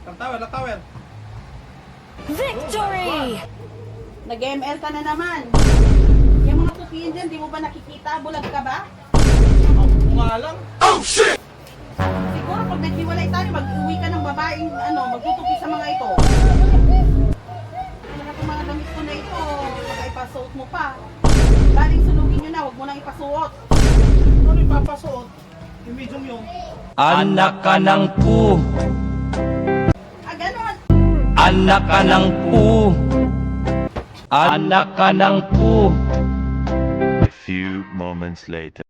Ang tower. Victory! Nag-ML ka na naman. Yung mga tupiin dyan, di mo ba nakikita? Bulag ka ba? Ako nga lang. Siguro pag naghiwalay tayo, mag-uwi ka ng babaeng, magtutupi sa mga ito. Ano itong mga damit ko na ito? Baka ipasuot mo pa. Galing sunugin nyo na, huwag mo nang ipasuot. Ano ipapasuot? Yung medium yun. Anak ka ng pu. Ah, ganon. Anak ka ng pu. Anak ka ng pu. A few moments later.